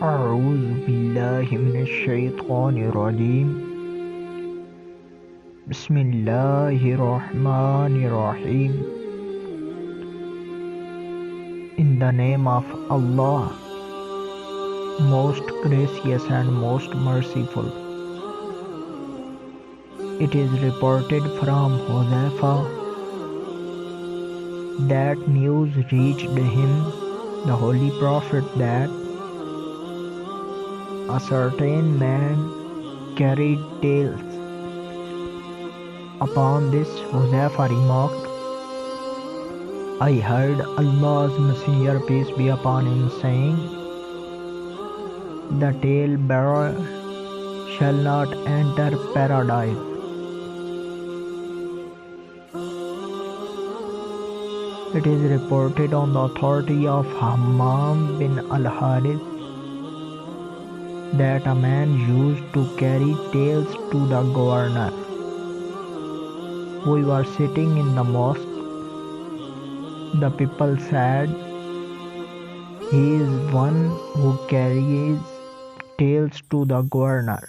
اعوذ باللہ من الشیطان الرجیم بسم اللہ الرحمن الرحیم In the name of Allah, most gracious and most merciful. It is reported from Huzaifa that news reached him, the Holy Prophet, that a certain man carried tails. Upon this, Huzaifa remarked, I heard Allah's Messenger, peace be upon him, saying, the tail bearer shall not enter paradise. It is reported on the authority of Hammam bin al-Harith that a man used to carry tails to the governor. We were sitting in the mosque. The people said, he is one who carries tails to the governor.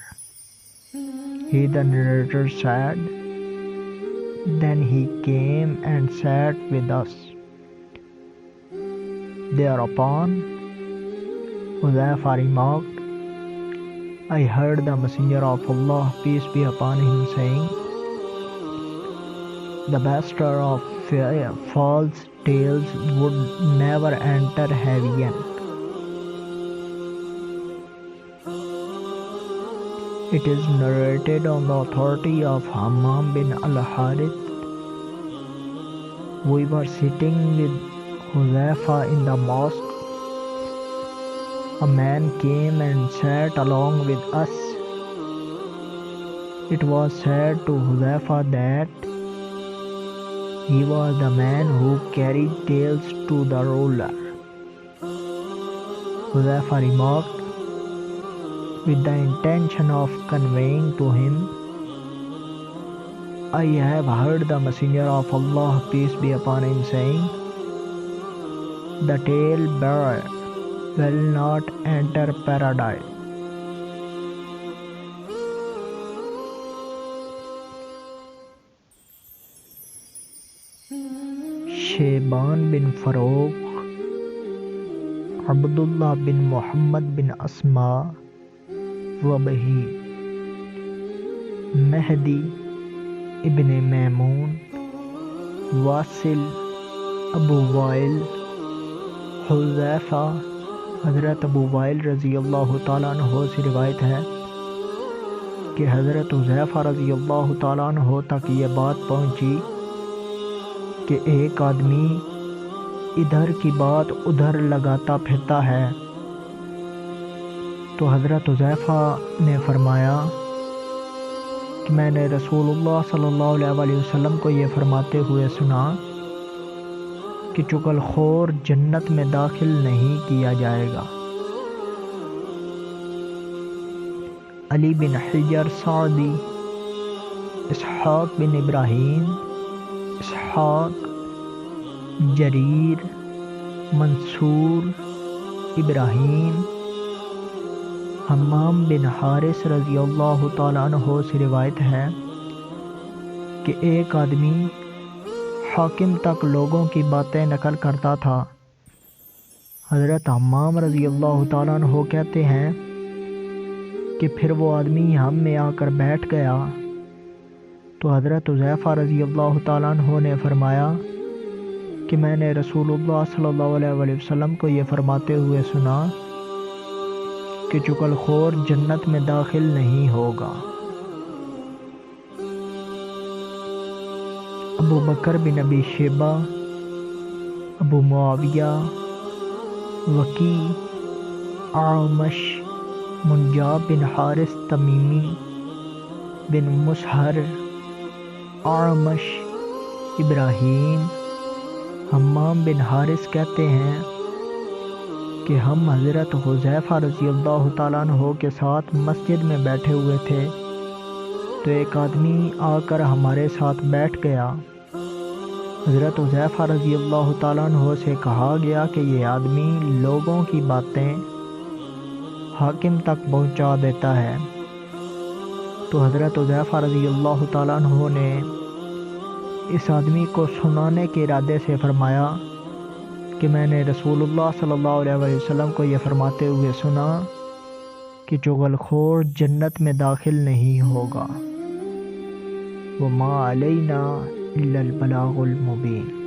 He, the narrator, said, then he came and sat with us. Thereupon, Huzaifa remarked, I heard the Messenger of Allah, peace be upon him, saying, the bearer of false tales would never enter heaven. It is narrated on the authority of Hammam bin al-Harith. We were sitting with Huzaifa in the mosque. A man came and sat along with us. It was said to Huzaifa that he was the man who carried tails to the ruler. Huzaifa remarked, with the intention of conveying to him, I have heard the Messenger of Allah, peace be upon him, saying, the tail bearer will not enter paradise. Shiban بن فروخ، عبداللہ بن محمد بن اسما وبہی، مہدی ابن میمون، واصل ابو while, Huzaifa حضرت ابو while رضی اللہ تعالیٰ عنہ سے روایت ہے کہ حضرت حذیفہ رضی اللہ تعالیٰ عنہ تک یہ بات پہنچی کہ ایک آدمی ادھر کی بات ادھر لگاتا پھرتا ہے، تو حضرت حذیفہ نے فرمایا کہ میں نے رسول اللہ صلی اللہ علیہ وسلم کو یہ فرماتے ہوئے سنا کہ چغل خور جنت میں داخل نہیں کیا جائے گا۔ علی بن حجر سعدی، اسحاق بن ابراہیم، اسحاق، جریر، منصور، ابراہیم، حمام بن حارث رضی اللہ تعالیٰ عنہ سے روایت ہے کہ ایک آدمی حاکم تک لوگوں کی باتیں نقل کرتا تھا۔ حضرت حمام رضی اللہ تعالیٰ عنہ کہتے ہیں کہ پھر وہ آدمی ہم میں آ کر بیٹھ گیا، تو حضرت حذیفہ رضی اللہ تعالیٰ عنہ نے فرمایا کہ میں نے رسول اللہ صلی اللہ علیہ وسلم کو یہ فرماتے ہوئے سنا کہ چغل خور جنت میں داخل نہیں ہوگا۔ ابو بکر بن ابی شیبہ، ابو معاویہ، وکیع، اعمش، منجاب بن حارث تمیمی بن مسہر، اعمش، ابراہیم، حمام بن حارث کہتے ہیں کہ ہم حضرت حذیفہ رضی اللہ تعالیٰ عنہ کے ساتھ مسجد میں بیٹھے ہوئے تھے، تو ایک آدمی آ کر ہمارے ساتھ بیٹھ گیا۔ حضرت حذیفہ رضی اللہ تعالیٰ عنہ سے کہا گیا کہ یہ آدمی لوگوں کی باتیں حاکم تک پہنچا دیتا ہے۔ تو حضرت حذیفہ رضی اللہ تعالیٰ عنہ نے اس آدمی کو سنانے کے ارادے سے فرمایا کہ میں نے رسول اللہ صلی اللہ علیہ وسلم کو یہ فرماتے ہوئے سنا کہ چغل خور جنت میں داخل نہیں ہوگا۔ وَمَا عَلَيْنَا إِلَّا الْبَلَاغُ الْمُبِينُ۔